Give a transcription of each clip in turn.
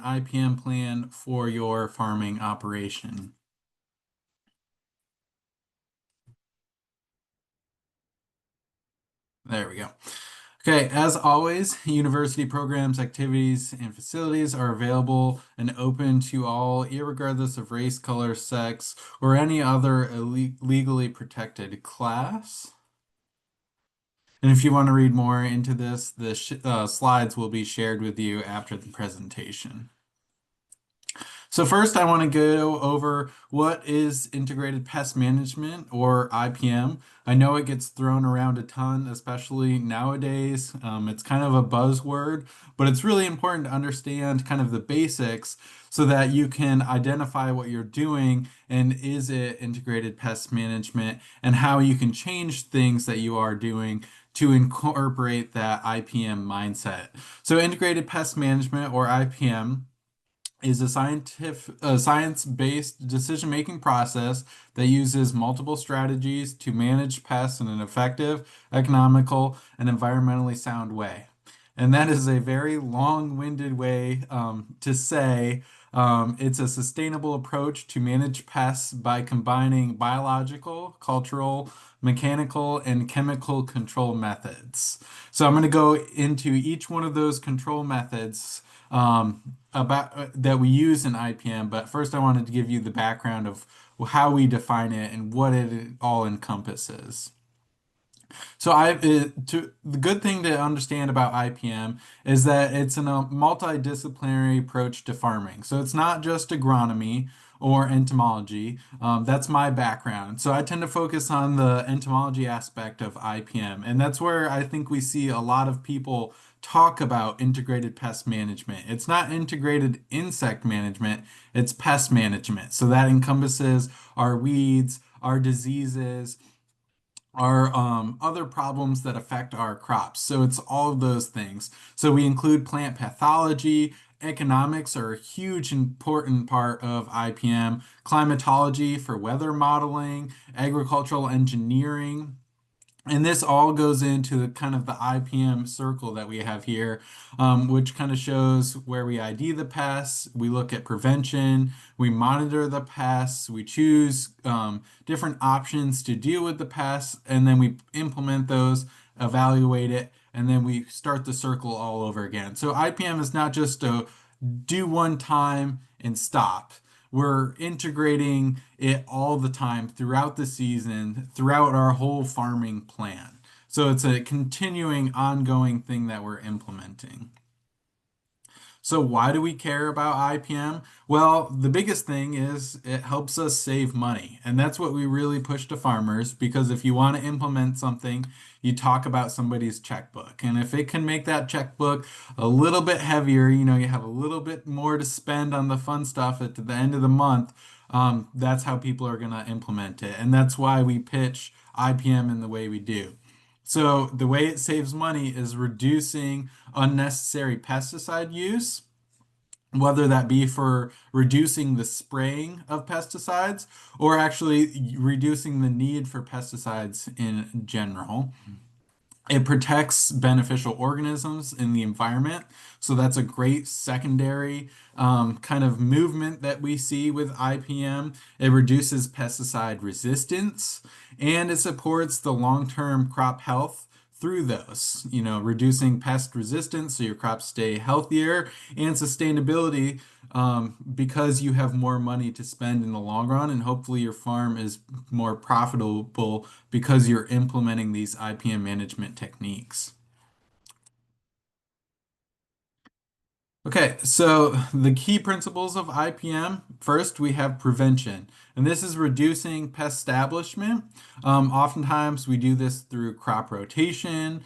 IPM plan for your farming operation. There we go. Okay, as always, university programs, activities, and facilities are available and open to all, irregardless of race, color, sex, or any other legally protected class. And if you want to read more into this, the slides will be shared with you after the presentation. So first, I want to go over what is integrated pest management, or IPM. I know it gets thrown around a ton, especially nowadays. It's kind of a buzzword, but it's really important to understand kind of the basics so that you can identify what you're doing and is it integrated pest management, and how you can change things that you are doing to incorporate that IPM mindset. So integrated pest management, or IPM, is a science-based decision-making process that uses multiple strategies to manage pests in an effective, economical, and environmentally sound way. And that is a very long-winded way to say it's a sustainable approach to manage pests by combining biological, cultural, mechanical, and chemical control methods. So I'm going to go into each one of those control methods about that we use in IPM, but first I wanted to give you the background of how we define it and what it all encompasses. So the good thing to understand about IPM is that it's a multidisciplinary approach to farming. So it's not just agronomy or entomology. That's my background. So I tend to focus on the entomology aspect of IPM, and that's where I think we see a lot of people talk about integrated pest management. It's not integrated insect management, it's pest management. So that encompasses our weeds, our diseases, are other problems that affect our crops. So it's all of those things. So we include plant pathology. Economics are a huge important part of IPM. Climatology for weather modeling, agricultural engineering. And this all goes into kind of the IPM circle that we have here, which kind of shows where we ID the pests, we look at prevention, we monitor the pests, we choose different options to deal with the pests, and then we implement those, evaluate it, and then we start the circle all over again. So IPM is not just a do one time and stop. We're integrating it all the time throughout the season, throughout our whole farming plan. So it's a continuing, ongoing thing that we're implementing. So why do we care about IPM? Well, the biggest thing is it helps us save money. And that's what we really push to farmers, because if you want to implement something, you talk about somebody's checkbook. And if it can make that checkbook a little bit heavier, you have a little bit more to spend on the fun stuff at the end of the month, that's how people are going to implement it. And that's why we pitch IPM in the way we do. So the way it saves money is reducing unnecessary pesticide use, whether that be for reducing the spraying of pesticides or actually reducing the need for pesticides in general. It protects beneficial organisms in the environment. So that's a great secondary kind of movement that we see with IPM. It reduces pesticide resistance and it supports the long-term crop health through those, reducing pest resistance so your crops stay healthier, and sustainability because you have more money to spend in the long run, and hopefully your farm is more profitable because you're implementing these IPM management techniques. Okay, so the key principles of IPM, first we have prevention, and this is reducing pest establishment. Oftentimes we do this through crop rotation,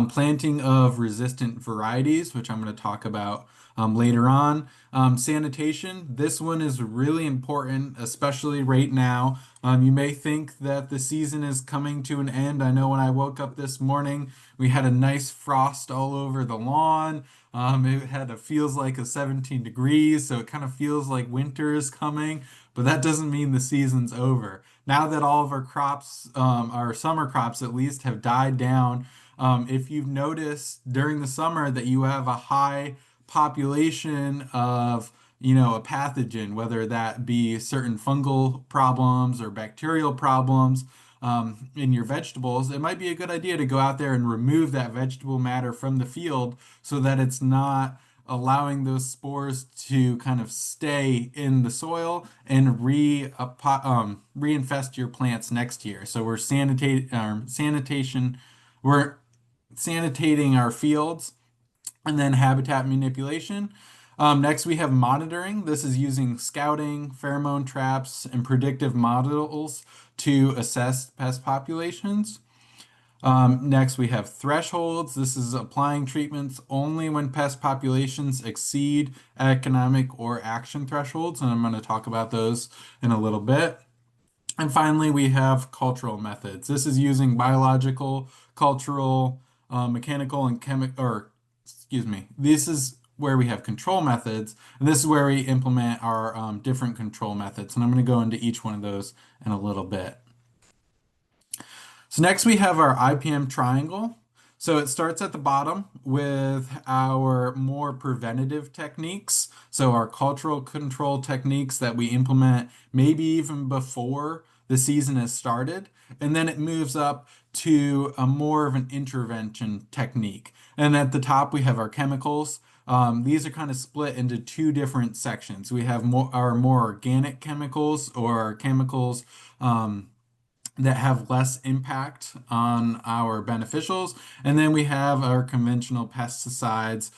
planting of resistant varieties, which I'm going to talk about later on. Sanitation, this one is really important, especially right now. You may think that the season is coming to an end. I know when I woke up this morning, we had a nice frost all over the lawn. It feels like a 17 degrees, so it kind of feels like winter is coming, but that doesn't mean the season's over. Now that all of our crops, our summer crops at least, have died down, if you've noticed during the summer that you have a high population of a pathogen, whether that be certain fungal problems or bacterial problems in your vegetables, it might be a good idea to go out there and remove that vegetable matter from the field so that it's not allowing those spores to kind of stay in the soil and reinfest your plants next year. So we're sanitating our fields, and then habitat manipulation. Next, we have monitoring. This is using scouting, pheromone traps, and predictive models to assess pest populations. Next, we have thresholds. This is applying treatments only when pest populations exceed economic or action thresholds, and I'm going to talk about those in a little bit. And finally, we have cultural methods. This is using biological, cultural, mechanical, and chemical, or excuse me, this is where we have control methods, and this is where we implement our different control methods. And I'm going to go into each one of those in a little bit. So next we have our IPM triangle. So it starts at the bottom with our more preventative techniques. So our cultural control techniques that we implement maybe even before the season has started. And then it moves up to a more of an intervention technique. And at the top we have our chemicals. These are kind of split into two different sections. We have our more organic chemicals or chemicals that have less impact on our beneficials. And then we have our conventional pesticides.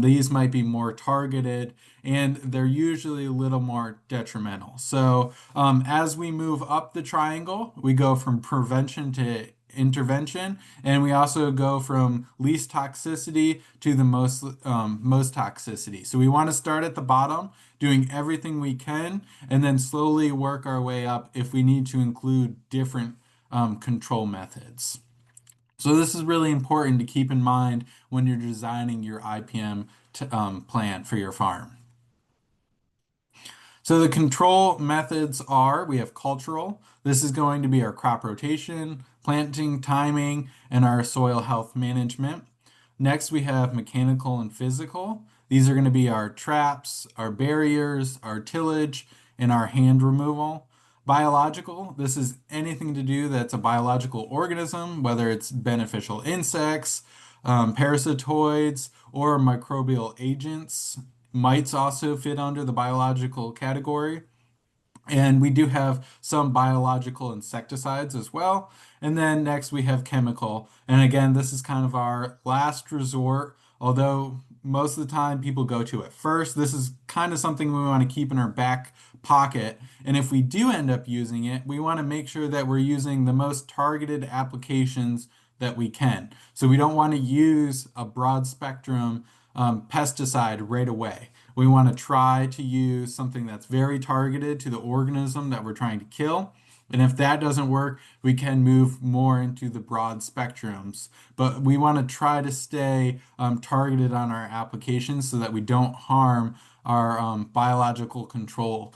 These might be more targeted and they're usually a little more detrimental. So as we move up the triangle, we go from prevention to intervention, and we also go from least toxicity to the most toxicity. So we want to start at the bottom, doing everything we can, and then slowly work our way up if we need to include different control methods. So this is really important to keep in mind when you're designing your IPM plan for your farm. So the control methods are, we have cultural. This is going to be our crop rotation, planting timing, and our soil health management. Next, we have mechanical and physical. These are going to be our traps, our barriers, our tillage, and our hand removal. Biological, this is anything to do that's a biological organism, whether it's beneficial insects, parasitoids, or microbial agents. Mites also fit under the biological category. And we do have some biological insecticides as well. And then next we have chemical. And again, this is kind of our last resort, although most of the time people go to it first. This is kind of something we want to keep in our back pocket. And if we do end up using it, we want to make sure that we're using the most targeted applications that we can. So we don't want to use a broad spectrum pesticide right away. We want to try to use something that's very targeted to the organism that we're trying to kill. And if that doesn't work, we can move more into the broad spectrums. But we want to try to stay targeted on our applications so that we don't harm our biological control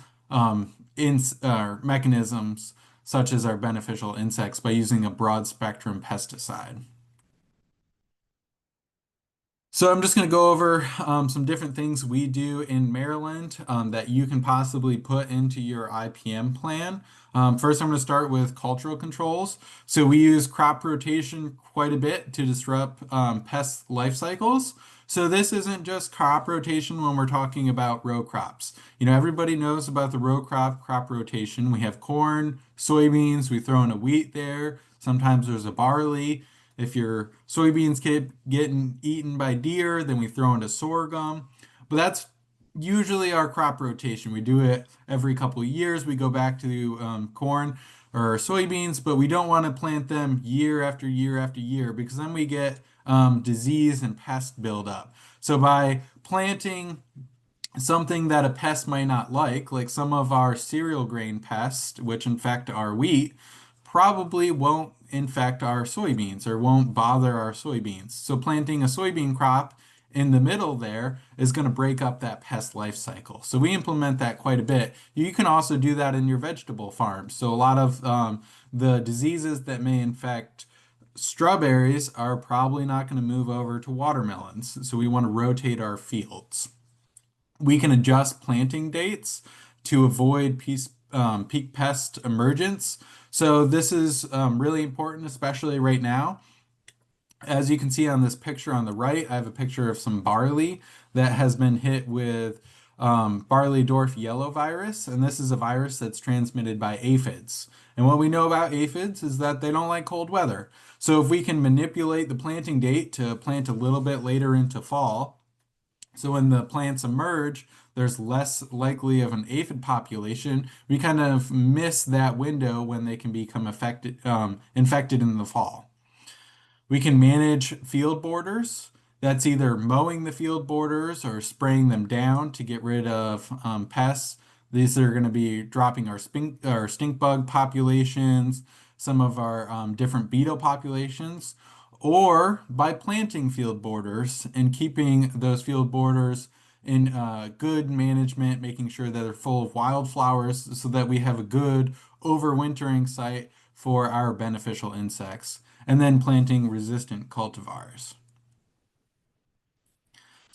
mechanisms, such as our beneficial insects, by using a broad spectrum pesticide. So I'm just going to go over some different things we do in Maryland that you can possibly put into your IPM plan. First, I'm going to start with cultural controls. So we use crop rotation quite a bit to disrupt pest life cycles. So this isn't just crop rotation when we're talking about row crops. Everybody knows about the row crop rotation. We have corn, soybeans, we throw in a wheat there. Sometimes there's a barley. If your soybeans keep getting eaten by deer, then we throw into sorghum. But that's usually our crop rotation. We do it every couple of years. We go back to corn or soybeans, but we don't want to plant them year after year after year because then we get disease and pest buildup. So by planting something that a pest might not like some of our cereal grain pests, which infect our wheat, probably won't infect our soybeans or won't bother our soybeans. So planting a soybean crop in the middle there is going to break up that pest life cycle. So we implement that quite a bit. You can also do that in your vegetable farms. So a lot of the diseases that may infect Strawberries are probably not going to move over to watermelons, so we want to rotate our fields. We can adjust planting dates to avoid peak pest emergence. So this is really important, especially right now. As you can see on this picture on the right, I have a picture of some barley that has been hit with barley dwarf yellow virus, and this is a virus that's transmitted by aphids. And what we know about aphids is that they don't like cold weather. So if we can manipulate the planting date to plant a little bit later into fall, so when the plants emerge, there's less likely of an aphid population. We kind of miss that window when they can become infected in the fall. We can manage field borders. That's either mowing the field borders or spraying them down to get rid of pests. These are going to be dropping our stink bug populations, some of our different beetle populations, or by planting field borders and keeping those field borders in good management, making sure that they're full of wildflowers so that we have a good overwintering site for our beneficial insects, and then planting resistant cultivars.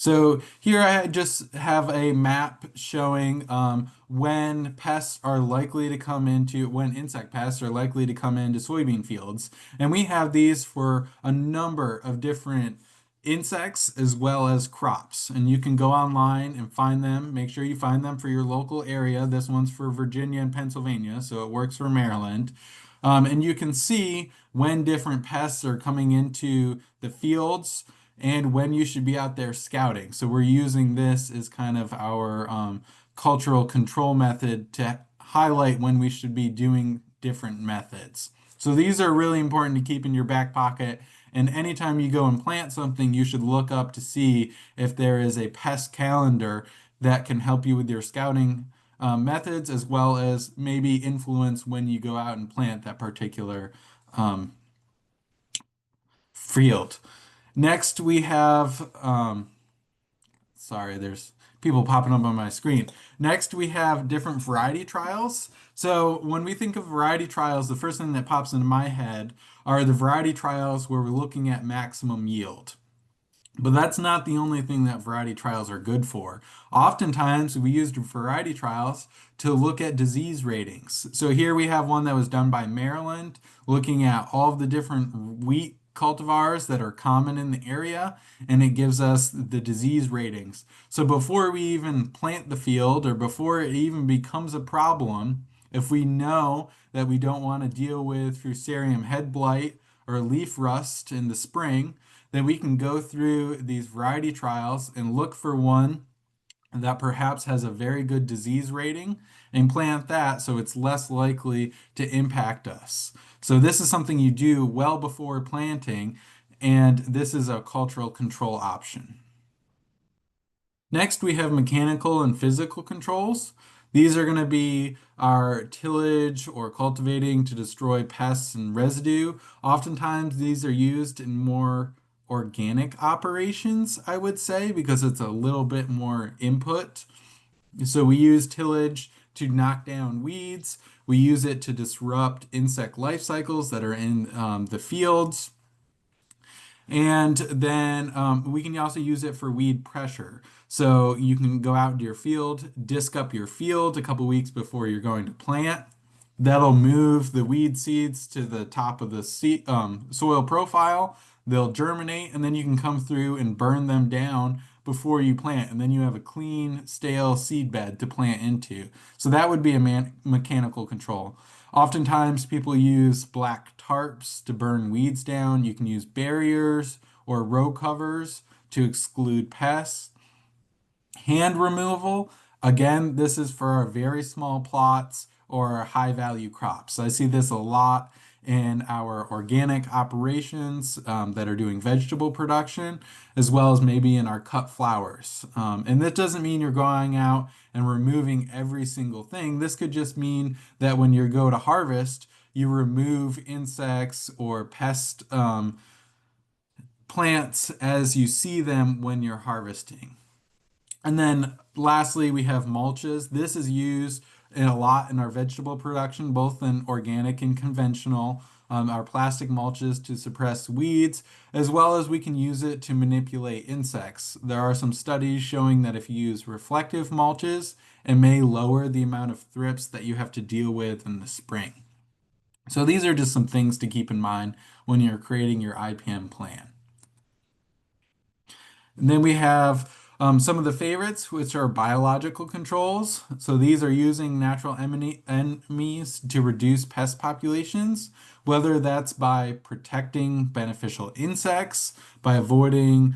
So here I just have a map showing when pests are likely to come into, when insect pests are likely to come into soybean fields. And we have these for a number of different insects as well as crops. And you can go online and find them. Make sure you find them for your local area. This one's for Virginia and Pennsylvania, so it works for Maryland. And you can see when different pests are coming into the fields and when you should be out there scouting. So we're using this as kind of our cultural control method to highlight when we should be doing different methods. So these are really important to keep in your back pocket. And anytime you go and plant something, you should look up to see if there is a pest calendar that can help you with your scouting methods, as well as maybe influence when you go out and plant that particular um, field. Next, we have, sorry, there's people popping up on my screen. Next, we have different variety trials. So when we think of variety trials, the first thing that pops into my head are the variety trials where we're looking at maximum yield. But that's not the only thing that variety trials are good for. Oftentimes, we use variety trials to look at disease ratings. So here we have one that was done by Maryland, looking at all of the different wheat cultivars that are common in the area, and it gives us the disease ratings. So before we even plant the field or before it even becomes a problem, if we know that we don't want to deal with Fusarium head blight or leaf rust in the spring, then we can go through these variety trials and look for one that perhaps has a very good disease rating and plant that so it's less likely to impact us. So this is something you do well before planting, and this is a cultural control option. Next, we have mechanical and physical controls. These are going to be our tillage or cultivating to destroy pests and residue. Oftentimes, these are used in more organic operations, I would say, because it's a little bit more input. So we use tillage to knock down weeds. We use it to disrupt insect life cycles that are in the fields. And then we can also use it for weed pressure. So you can go out into your field, disc up your field a couple weeks before you're going to plant. That'll move the weed seeds to the top of the soil profile. They'll germinate, and then you can come through and burn them down before you plant. And then you have a clean, stale seed bed to plant into. So that would be a mechanical control. Oftentimes, people use black tarps to burn weeds down. You can use barriers or row covers to exclude pests. Hand removal, again, this is for our very small plots or high value crops. I see this a lot in our organic operations that are doing vegetable production, as well as maybe in our cut flowers. And that doesn't mean you're going out and removing every single thing. This could just mean that when you go to harvest, you remove insects or pest plants as you see them when you're harvesting. And then lastly, we have mulches. This is used a lot in our vegetable production, both in organic and conventional. our plastic mulches to suppress weeds, as well as we can use it to manipulate insects. There are some studies showing that if you use reflective mulches, it may lower the amount of thrips that you have to deal with in the spring. So these are just some things to keep in mind when you're creating your IPM plan. And then we have some of the favorites, which are biological controls. So these are using natural enemies to reduce pest populations, whether that's by protecting beneficial insects, by avoiding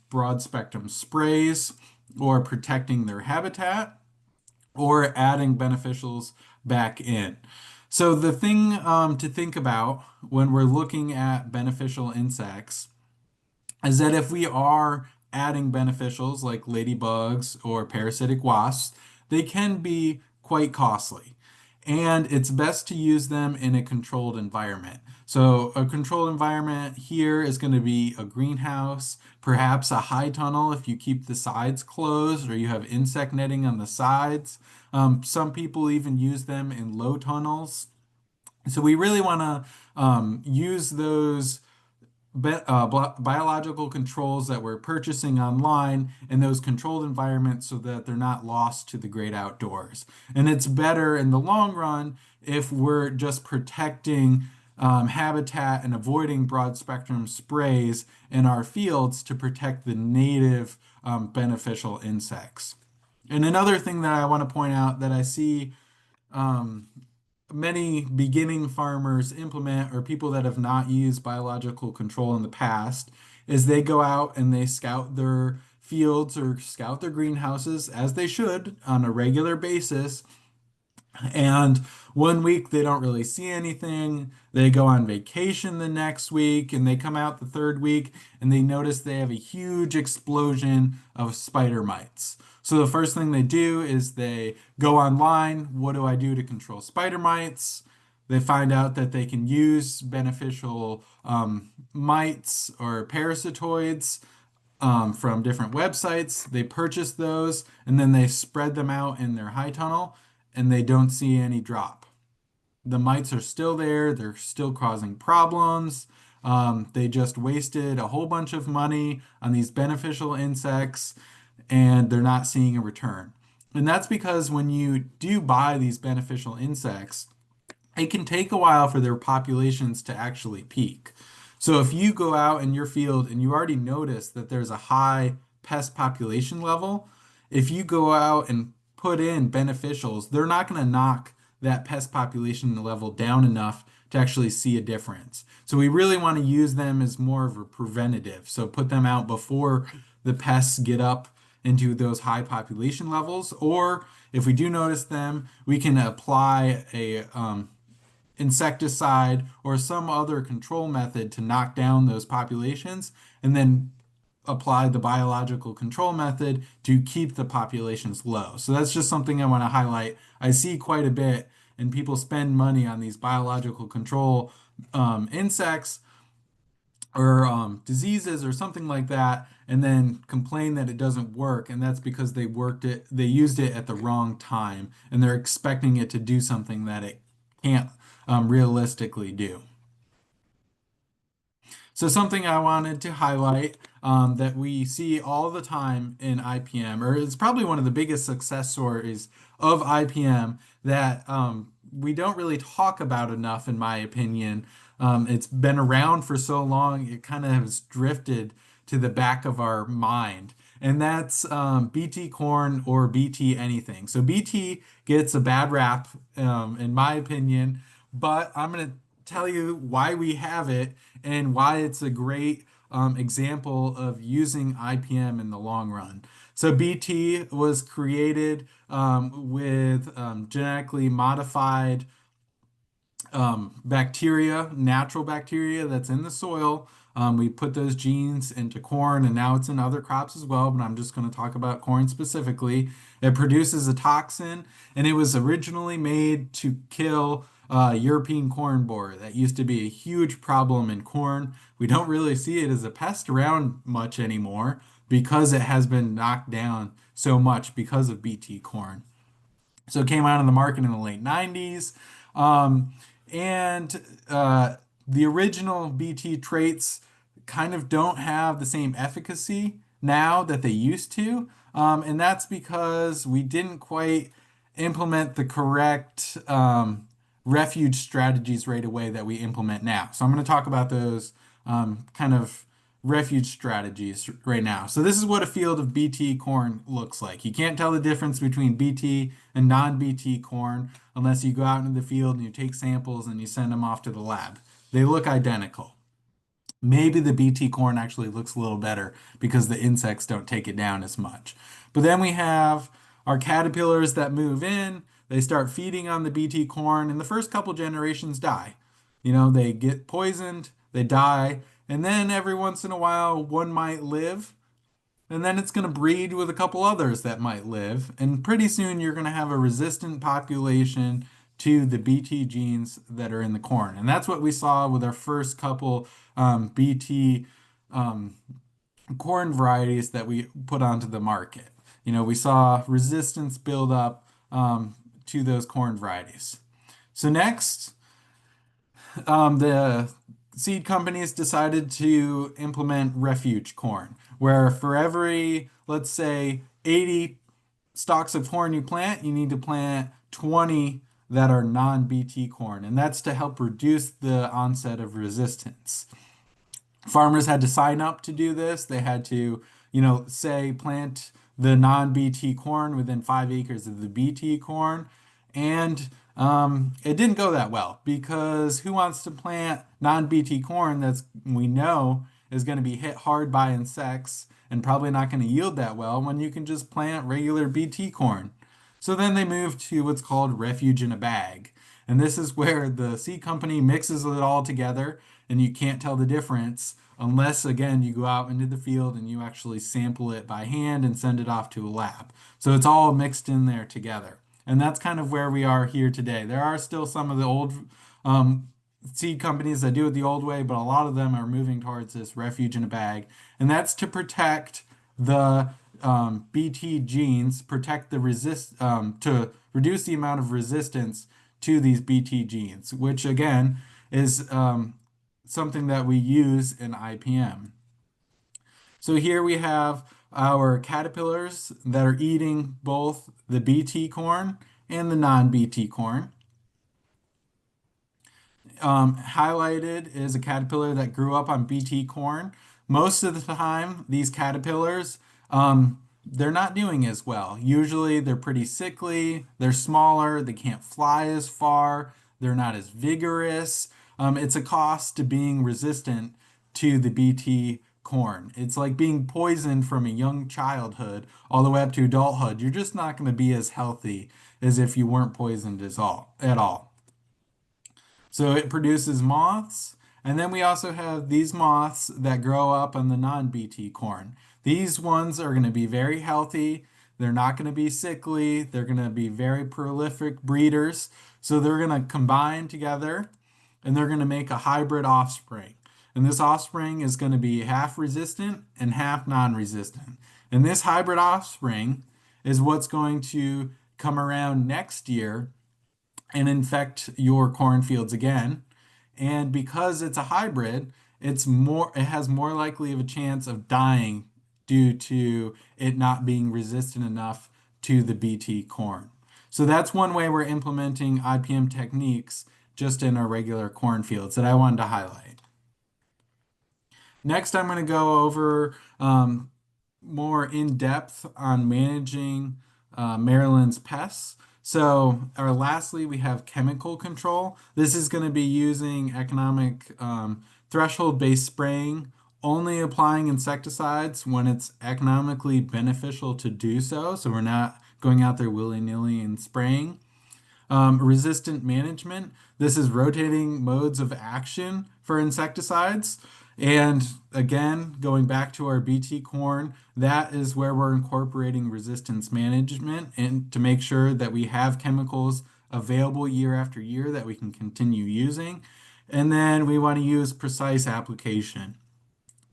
broad spectrum sprays, or protecting their habitat, or adding beneficials back in. So the thing to think about when we're looking at beneficial insects is that if we are adding beneficials like ladybugs or parasitic wasps, they can be quite costly. And it's best to use them in a controlled environment. So, a controlled environment here is going to be a greenhouse, perhaps a high tunnel if you keep the sides closed or you have insect netting on the sides. Some people even use them in low tunnels. So, we really want to use those biological controls that we're purchasing online in those controlled environments so that they're not lost to the great outdoors. And it's better in the long run if we're just protecting habitat and avoiding broad spectrum sprays in our fields to protect the native beneficial insects. And another thing that I want to point out that I see um, many beginning farmers implement, or people that have not used biological control in the past, is they go out and they scout their fields or scout their greenhouses as they should on a regular basis, and one week they don't really see anything. They go on vacation the next week and they come out the third week and they notice they have a huge explosion of spider mites. So the first thing they do is they go online. What do I do to control spider mites? They find out that they can use beneficial mites or parasitoids from different websites. They purchase those and then they spread them out in their high tunnel and they don't see any drop. The mites are still there, they're still causing problems. They just wasted a whole bunch of money on these beneficial insects and they're not seeing a return. And that's because when you do buy these beneficial insects, it can take a while for their populations to actually peak. So if you go out in your field and you already notice that there's a high pest population level, if you go out and put in beneficials, they're not going to knock that pest population level down enough to actually see a difference. So we really want to use them as more of a preventative. So put them out before the pests get up into those high population levels, or if we do notice them, we can apply a insecticide or some other control method to knock down those populations, and then apply the biological control method to keep the populations low. So that's just something I want to highlight. I see quite a bit, and people spend money on these biological control insects or diseases or something like that, and then complain that it doesn't work. And that's because they used it at the wrong time, and they're expecting it to do something that it can't realistically do. So something I wanted to highlight that we see all the time in IPM, or it's probably one of the biggest success stories of IPM that we don't really talk about enough, in my opinion. It's been around for so long, it kind of has drifted to the back of our mind. And that's BT corn or BT anything. So BT gets a bad rap, in my opinion, but I'm going to tell you why we have it and why it's a great example of using IPM in the long run. So BT was created with genetically modified bacteria, natural bacteria that's in the soil. We put those genes into corn and now it's in other crops as well, but I'm just going to talk about corn specifically. It produces a toxin and it was originally made to kill European corn borer. That used to be a huge problem in corn. We don't really see it as a pest around much anymore because it has been knocked down so much because of BT corn. So it came out on the market in the late 90s. And the original BT traits kind of don't have the same efficacy now that they used to. And that's because we didn't quite implement the correct refuge strategies right away that we implement now. So I'm going to talk about those kind of refuge strategies right now. So this is what a field of BT corn looks like. You can't tell the difference between BT and non-BT corn unless you go out into the field and you take samples and you send them off to the lab. They look identical. Maybe the BT corn actually looks a little better because the insects don't take it down as much. But then we have our caterpillars that move in, they start feeding on the BT corn, and the first couple generations die. They get poisoned, they die, and then every once in a while, one might live, and then it's going to breed with a couple others that might live. And pretty soon you're going to have a resistant population to the BT genes that are in the corn. And that's what we saw with our first couple BT um, corn varieties that we put onto the market. We saw resistance build up to those corn varieties. So next, the seed companies decided to implement refuge corn, where for every, let's say, 80 stalks of corn you plant, you need to plant 20 that are non-BT corn, and that's to help reduce the onset of resistance. Farmers had to sign up to do this. They had to, say plant the non-BT corn within 5 acres of the BT corn. And it didn't go that well because who wants to plant non-BT corn that's we know is going to be hit hard by insects and probably not going to yield that well when you can just plant regular BT corn? So then they moved to what's called refuge in a bag. And this is where the seed company mixes it all together and you can't tell the difference unless, again, you go out into the field and you actually sample it by hand and send it off to a lab. So it's all mixed in there together. And that's kind of where we are here today. There are still some of the old um, seed companies that do it the old way, but a lot of them are moving towards this refuge in a bag. And that's to protect the BT genes, protect the to reduce the amount of resistance to these BT genes, which again is something that we use in IPM. So here we have our caterpillars that are eating both the BT corn and the non-BT corn. Highlighted is a caterpillar that grew up on BT corn. Most of the time, these caterpillars, they're not doing as well. Usually they're pretty sickly, they're smaller, they can't fly as far, they're not as vigorous. It's a cost to being resistant to the BT corn. It's like being poisoned from a young childhood all the way up to adulthood. You're just not going to be as healthy as if you weren't poisoned at all. So it produces moths. And then we also have these moths that grow up on the non-BT corn. These ones are going to be very healthy. They're not going to be sickly. They're going to be very prolific breeders. So they're going to combine together and they're going to make a hybrid offspring. And this offspring is going to be half resistant and half non-resistant. And this hybrid offspring is what's going to come around next year and infect your cornfields again. And because it's a hybrid, it has more likely of a chance of dying due to it not being resistant enough to the BT corn. So that's one way we're implementing IPM techniques just in our regular cornfields that I wanted to highlight. Next, I'm going to go over more in depth on managing Maryland's pests. So, or lastly, we have chemical control. This is going to be using economic threshold-based spraying, only applying insecticides when it's economically beneficial to do so. So we're not going out there willy-nilly and spraying. Resistant management. This is rotating modes of action for insecticides. And again, going back to our BT corn, that is where we're incorporating resistance management and to make sure that we have chemicals available year after year that we can continue using. And then we want to use precise application.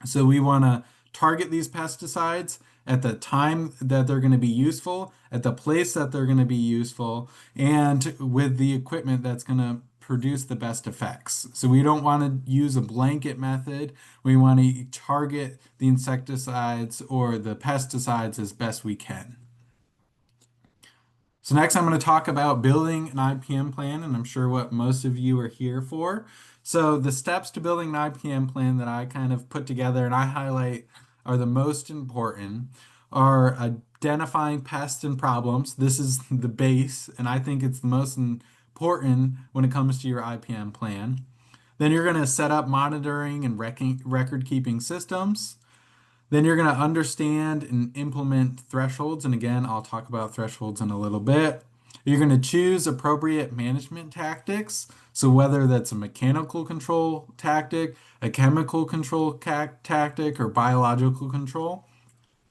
So we want to target these pesticides at the time that they're going to be useful, at the place that they're going to be useful, and with the equipment that's going to produce the best effects. So we don't want to use a blanket method. We want to target the insecticides or the pesticides as best we can. So next I'm going to talk about building an IPM plan, and I'm sure what most of you are here for. So the steps to building an IPM plan that I kind of put together and I highlight are the most important are identifying pests and problems. This is the base, and I think it's the most important when it comes to your IPM plan. Then you're going to set up monitoring and record keeping systems. Then you're going to understand and implement thresholds. And again, I'll talk about thresholds in a little bit. You're going to choose appropriate management tactics. So whether that's a mechanical control tactic, a chemical control tactic, or biological control.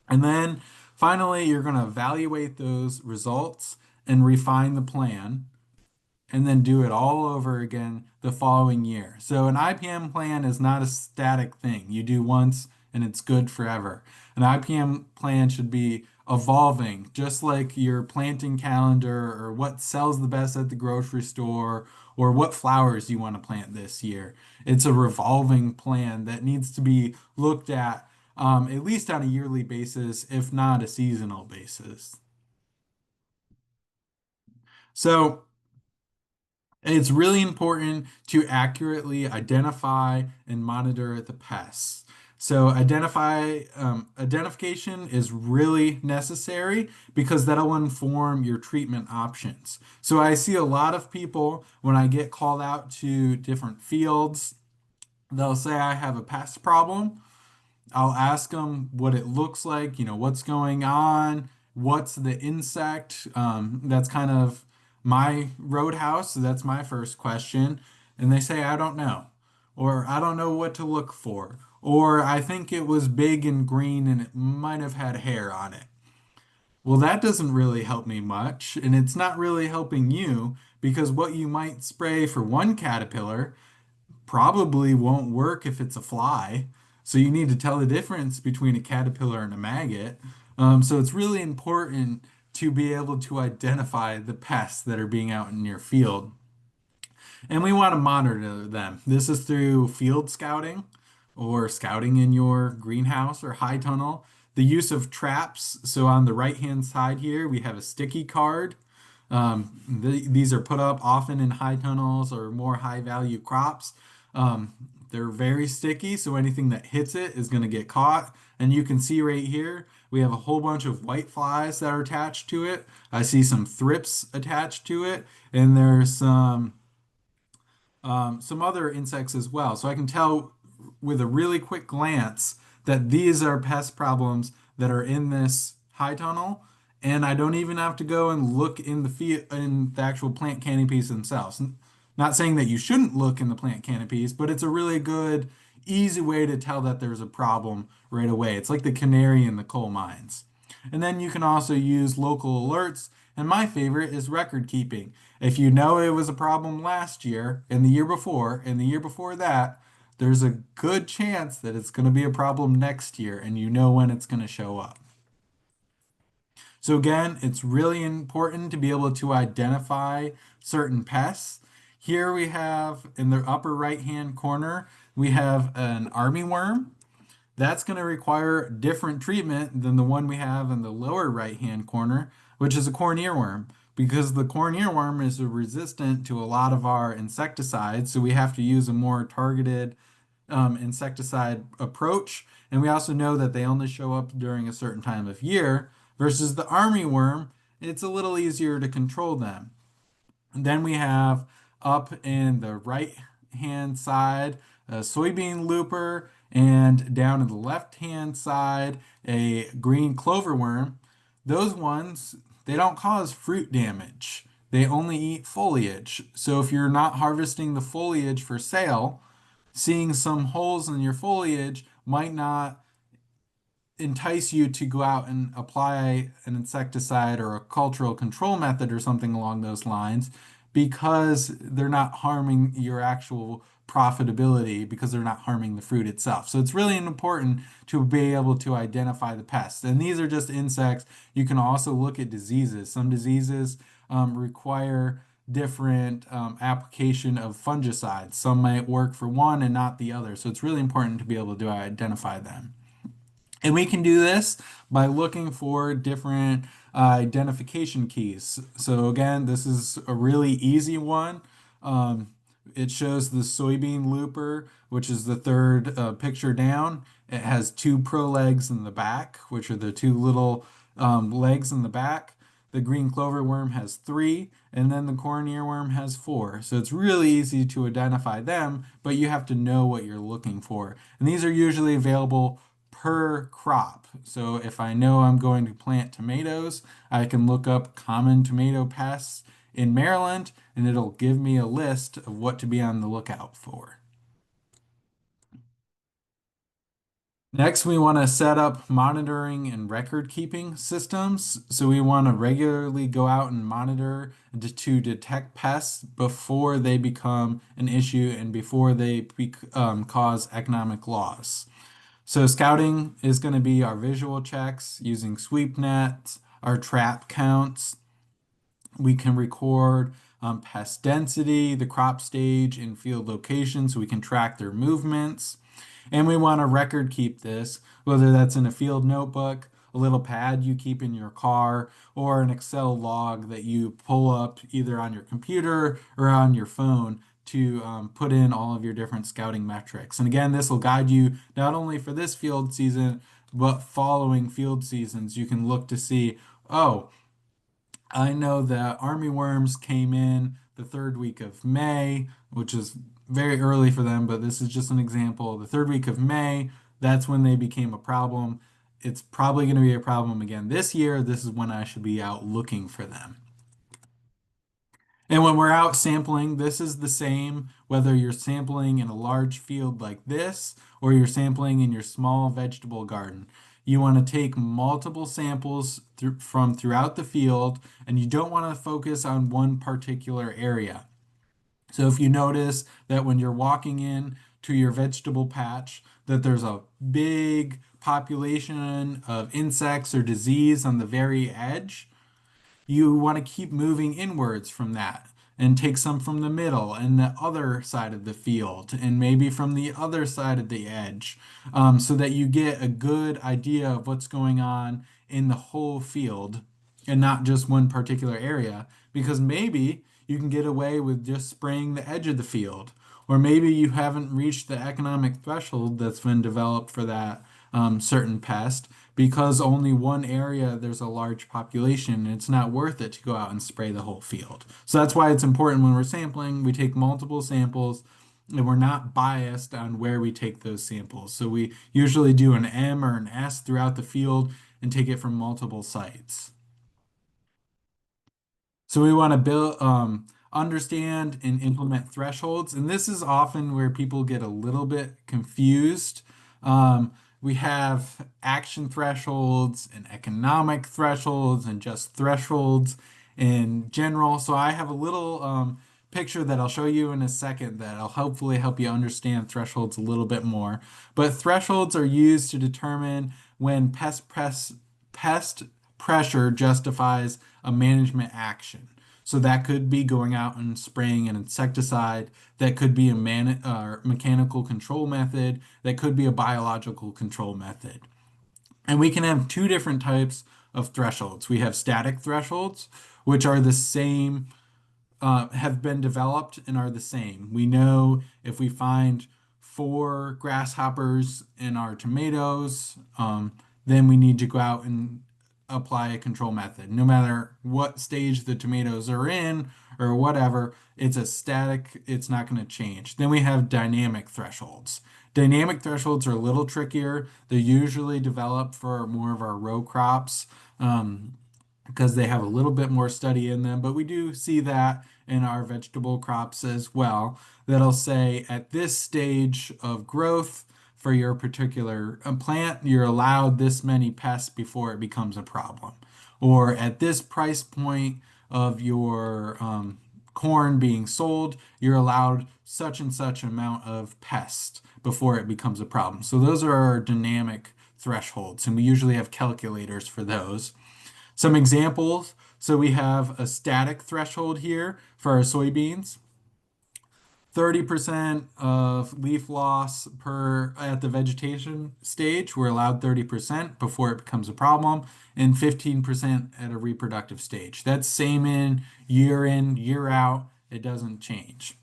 And then finally, you're going to evaluate those results and refine the plan and then do it all over again the following year. So an IPM plan is not a static thing. You do once and it's good forever. An IPM plan should be evolving, just like your planting calendar or what sells the best at the grocery store or what flowers you want to plant this year. It's a revolving plan that needs to be looked at least on a yearly basis, if not a seasonal basis. So it's really important to accurately identify and monitor the pests. So identification is really necessary because that'll inform your treatment options. So I see a lot of people when I get called out to different fields, they'll say I have a pest problem. I'll ask them what it looks like, what's going on, what's the insect. That's kind of my roadhouse. So that's my first question. And they say, I don't know, or I don't know what to look for, or I think it was big and green and it might have had hair on it. Well, that doesn't really help me much, and it's not really helping you because what you might spray for one caterpillar probably won't work if it's a fly. So you need to tell the difference between a caterpillar and a maggot. So it's really important to be able to identify the pests that are being out in your field. And we want to monitor them. This is through field scouting or scouting in your greenhouse or high tunnel. The use of traps. So on the right-hand side here, we have a sticky card. These are put up often in high tunnels or more high-value crops. Um, they're very sticky, so anything that hits it is going to get caught. And you can see right here, we have a whole bunch of white flies that are attached to it. I see some thrips attached to it, and there's some other insects as well. So I can tell with a really quick glance that these are pest problems that are in this high tunnel, and I don't even have to go and look in the actual plant canopies themselves. Not saying that you shouldn't look in the plant canopies, but it's a really good, easy way to tell that there's a problem right away. It's like the canary in the coal mines. And then you can also use local alerts. And my favorite is record keeping. If you know it was a problem last year and the year before and the year before that, there's a good chance that it's going to be a problem next year and you know when it's going to show up. So again, it's really important to be able to identify certain pests. Here we have in the upper right-hand corner, we have an armyworm. That's going to require different treatment than the one we have in the lower right-hand corner, which is a corn earworm, because the corn earworm is resistant to a lot of our insecticides, so we have to use a more targeted insecticide approach. And we also know that they only show up during a certain time of year versus the armyworm, it's a little easier to control them. And then we have up in the right hand side a soybean looper, and down in the left hand side a green clover worm. Those ones, they don't cause fruit damage. They only eat foliage. So if you're not harvesting the foliage for sale, seeing some holes in your foliage might not entice you to go out and apply an insecticide or a cultural control method or something along those lines because they're not harming your actual profitability because they're not harming the fruit itself. So it's really important to be able to identify the pests. And these are just insects. You can also look at diseases. Some diseases require different application of fungicides. Some might work for one and not the other. So it's really important to be able to identify them. And we can do this by looking for different identification keys. So again, this is a really easy one. Um, it shows the soybean looper, which is the third picture down. It has two prolegs in the back, which are the two little legs in the back. The green clover worm has three, and then the corn earworm has four. So it's really easy to identify them, but you have to know what you're looking for. And these are usually available per crop. So if I know I'm going to plant tomatoes, I can look up common tomato pests in Maryland and it'll give me a list of what to be on the lookout for. Next, we want to set up monitoring and record keeping systems. So we want to regularly go out and monitor to detect pests before they become an issue and before they cause economic loss. So scouting is going to be our visual checks using sweep nets, our trap counts. We can record pest density, the crop stage, and field location so we can track their movements. And we want to record keep this, whether that's in a field notebook, a little pad you keep in your car, or an Excel log that you pull up either on your computer or on your phone to put in all of your different scouting metrics. And again, this will guide you not only for this field season, but following field seasons. You can look to see, oh, I know that army worms came in the third week of May, which is very early for them, but this is just an example. The third week of May, that's when they became a problem. It's probably going to be a problem again this year. This is when I should be out looking for them. And when we're out sampling, this is the same whether you're sampling in a large field like this or you're sampling in your small vegetable garden. You want to take multiple samples from throughout the field, and you don't want to focus on one particular area. So if you notice that when you're walking in to your vegetable patch, that there's a big population of insects or disease on the very edge, you want to keep moving inwards from that and take some from the middle and the other side of the field and maybe from the other side of the edge so that you get a good idea of what's going on in the whole field and not just one particular area because maybe you can get away with just spraying the edge of the field or maybe you haven't reached the economic threshold that's been developed for that certain pest because only one area there's a large population and it's not worth it to go out and spray the whole field. So that's why it's important when we're sampling, we take multiple samples and we're not biased on where we take those samples. So we usually do an M or an S throughout the field and take it from multiple sites. So we want to understand and implement thresholds, and this is often where people get a little bit confused. We have action thresholds and economic thresholds and just thresholds in general. So I have a little picture that I'll show you in a second that'll hopefully help you understand thresholds a little bit more. But thresholds are used to determine when pest pressure justifies a management action. So that could be going out and spraying an insecticide. That could be a mechanical control method. That could be a biological control method. And we can have two different types of thresholds. We have static thresholds, which are the same have been developed and are the same. We know if we find four grasshoppers in our tomatoes, then we need to go out and apply a control method. No matter what stage the tomatoes are in or whatever, it's a static, it's not going to change. Then we have dynamic thresholds. Dynamic thresholds are a little trickier. They're usually developed for more of our row crops. Because they have a little bit more study in them, but we do see that in our vegetable crops as well. That'll say at this stage of growth for your particular plant, you're allowed this many pests before it becomes a problem. Or at this price point of your corn being sold, you're allowed such and such amount of pests before it becomes a problem. So those are our dynamic thresholds, and we usually have calculators for those. Some examples, So we have a static threshold here for our soybeans. 30% of leaf loss per at the vegetation stage. We're allowed 30% before it becomes a problem, and 15% at a reproductive stage. That's same in, year out. It doesn't change.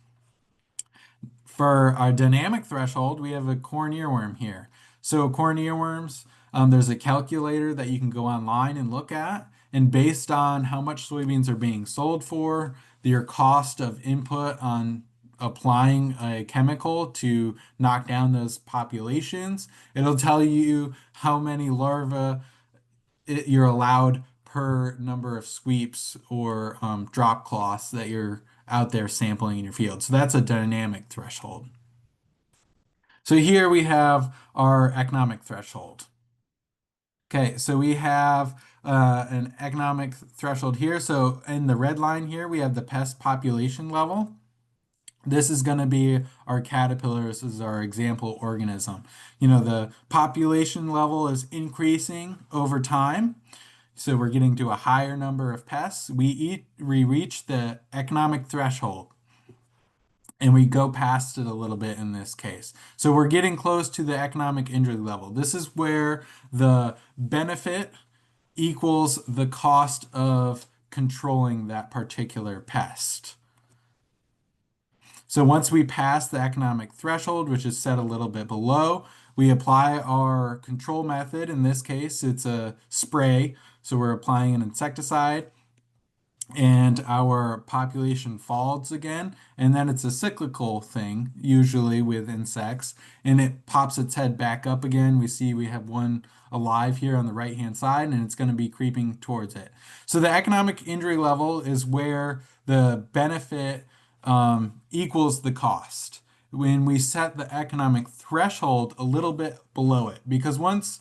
For our dynamic threshold, we have a corn earworm here. So corn earworms, there's a calculator that you can go online and look at. And based on how much soybeans are being sold for, your cost of input on applying a chemical to knock down those populations, it'll tell you how many larvae you're allowed per number of sweeps or drop cloths that you're out there sampling in your field. So that's a dynamic threshold. So here we have our economic threshold. Okay, so we have an economic threshold here. So in the red line here, we have the pest population level. This is going to be our caterpillars as our example organism. The population level is increasing over time. So we're getting to a higher number of pests. We reach the economic threshold and we go past it a little bit in this case. So we're getting close to the economic injury level. This is where the benefit equals the cost of controlling that particular pest. So once we pass the economic threshold, which is set a little bit below, we apply our control method. In this case, it's a spray. So we're applying an insecticide and our population falls again. And then it's a cyclical thing, usually with insects, and it pops its head back up again. We see we have one alive here on the right-hand side, and it's going to be creeping towards it. So the economic injury level is where the benefit equals the cost. When we set the economic threshold a little bit below it, because once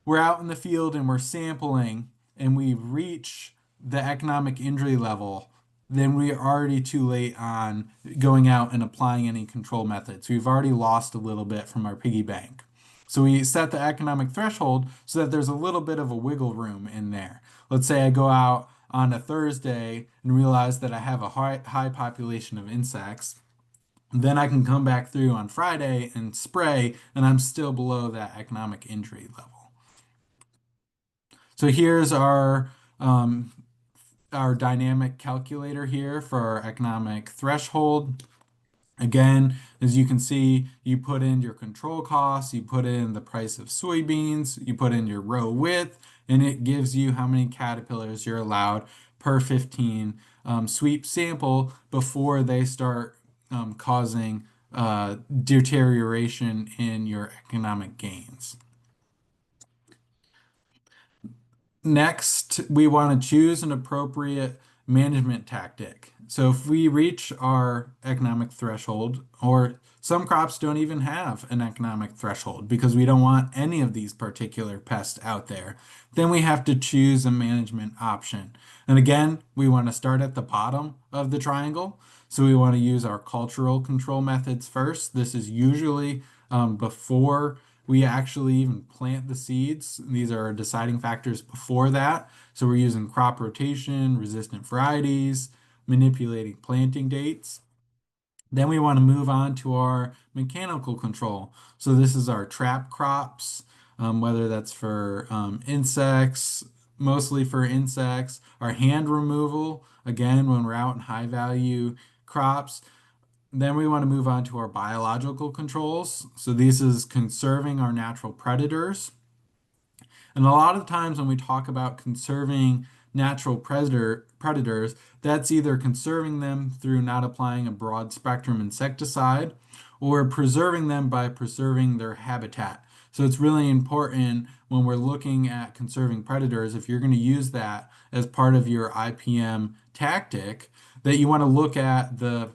we're out in the field and we're sampling and we reach the economic injury level, then we're already too late on going out and applying any control methods. We've already lost a little bit from our piggy bank. So we set the economic threshold so that there's a little bit of a wiggle room in there. Let's say I go out on a Thursday and realize that I have a high population of insects. Then I can come back through on Friday and spray, and I'm still below that economic injury level. So here's our dynamic calculator here for our economic threshold. Again, as you can see, you put in your control costs, you put in the price of soybeans, you put in your row width, and it gives you how many caterpillars you're allowed per 15 sweep sample before they start causing deterioration in your economic gains. Next, we want to choose an appropriate management tactic. So if we reach our economic threshold, or some crops don't even have an economic threshold because we don't want any of these particular pests out there, then we have to choose a management option. And again, we want to start at the bottom of the triangle. So we want to use our cultural control methods first. This is usually before we actually even plant the seeds. These are our deciding factors before that. So we're using crop rotation, resistant varieties, manipulating planting dates. Then we want to move on to our mechanical control. So this is our trap crops, whether that's for insects, mostly for insects, our hand removal, again, when we're out in high value crops. Then we want to move on to our biological controls. So this is conserving our natural predators. And a lot of times when we talk about conserving natural predators, that's either conserving them through not applying a broad spectrum insecticide or preserving them by preserving their habitat. So it's really important when we're looking at conserving predators, if you're going to use that as part of your IPM tactic, that you want to look at the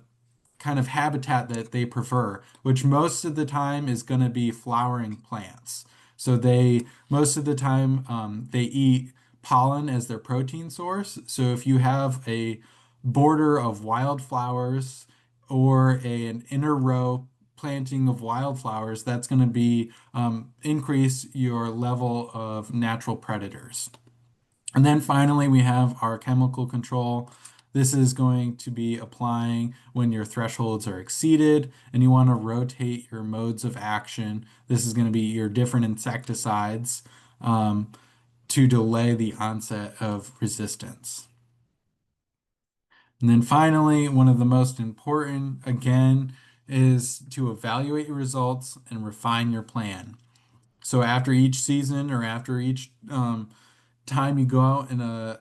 kind of habitat that they prefer, which most of the time is going to be flowering plants. So they most of the time they eat pollen as their protein source. So if you have a border of wildflowers or an inner row planting of wildflowers, that's going to be increase your level of natural predators. And then finally, we have our chemical control. This is going to be applying when your thresholds are exceeded and you want to rotate your modes of action. This is going to be your different insecticides to delay the onset of resistance. And then finally, one of the most important, again, is to evaluate your results and refine your plan. So after each season or after each time you go out and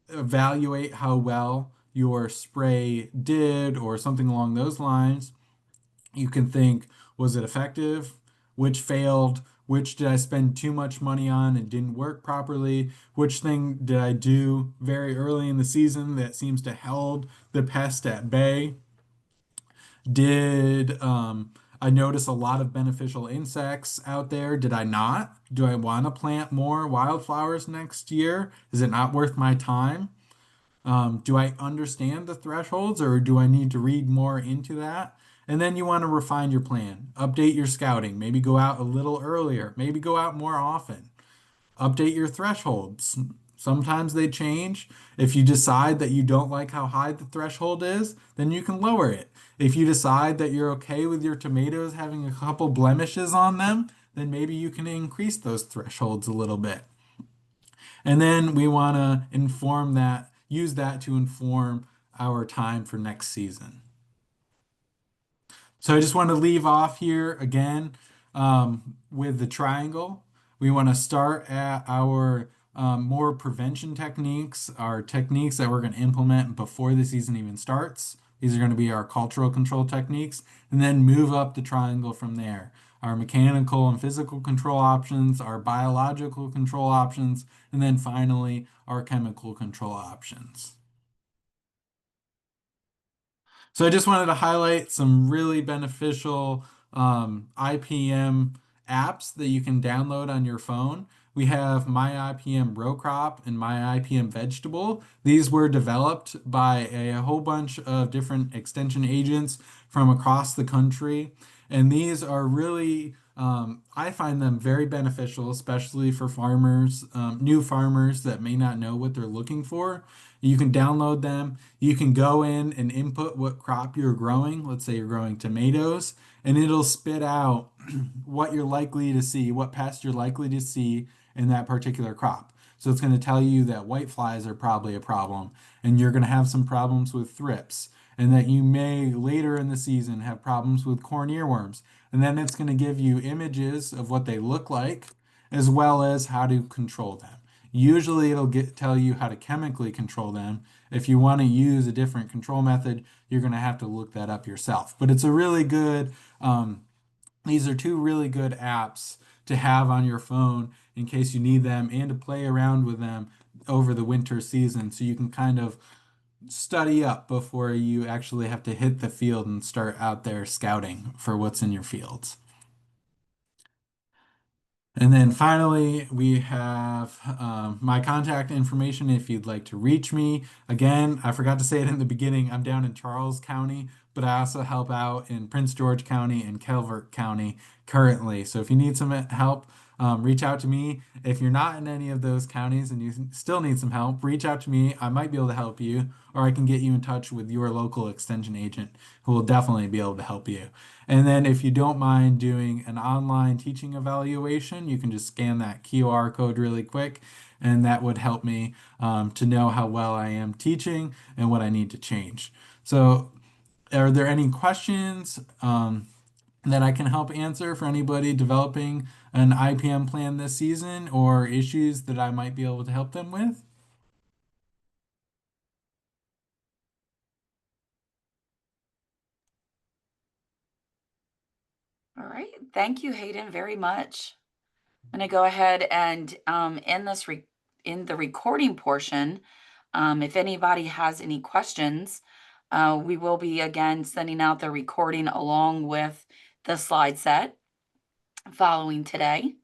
evaluate how well your spray did or something along those lines, you can think, was it effective? Which failed? Which did I spend too much money on and didn't work properly? Which thing did I do very early in the season that seems to held the pest at bay? Did I notice a lot of beneficial insects out there? Did I not? Do I want to plant more wildflowers next year? Is it not worth my time? Do I understand the thresholds or do I need to read more into that? And then you want to refine your plan, update your scouting, maybe go out a little earlier, maybe go out more often, update your thresholds. Sometimes they change. If you decide that you don't like how high the threshold is, then you can lower it. If you decide that you're okay with your tomatoes having a couple blemishes on them, then maybe you can increase those thresholds a little bit. And then we want to inform that, use that to inform our time for next season. So I just want to leave off here again with the triangle. We want to start at our more prevention techniques, our techniques that we're going to implement before the season even starts. These are going to be our cultural control techniques, and then move up the triangle from there. Our mechanical and physical control options, our biological control options, and then finally our chemical control options. So I just wanted to highlight some really beneficial IPM apps that you can download on your phone. We have My IPM Row Crop and My IPM Vegetable. These were developed by a whole bunch of different extension agents from across the country. And these are really, I find them very beneficial, especially for farmers, new farmers that may not know what they're looking for. You can download them. You can go in and input what crop you're growing. Let's say you're growing tomatoes, and it'll spit out what you're likely to see, what pest you're likely to see in that particular crop. So it's going to tell you that white flies are probably a problem, and you're going to have some problems with thrips, and that you may later in the season have problems with corn earworms. And then it's going to give you images of what they look like, as well as how to control them. Usually it'll tell you how to chemically control them. If you want to use a different control method, you're going to have to look that up yourself. But it's a really good, these are two really good apps to have on your phone in case you need them and to play around with them over the winter season so you can kind of study up before you actually have to hit the field and start out there scouting for what's in your fields. And then finally, we have my contact information if you'd like to reach me. Again, I forgot to say it in the beginning. I'm down in Charles County, but I also help out in Prince George County and Calvert County currently. So if you need some help, reach out to me. If you're not in any of those counties and you still need some help, reach out to me. I might be able to help you, or I can get you in touch with your local extension agent who will definitely be able to help you. And then if you don't mind doing an online teaching evaluation, you can just scan that QR code really quick, and that would help me to know how well I am teaching and what I need to change. So, are there any questions that I can help answer for anybody developing an IPM plan this season or issues that I might be able to help them with? All right. Thank you, Hayden, very much. I'm going to go ahead and end this in the recording portion. If anybody has any questions, we will be again sending out the recording along with the slide set following today.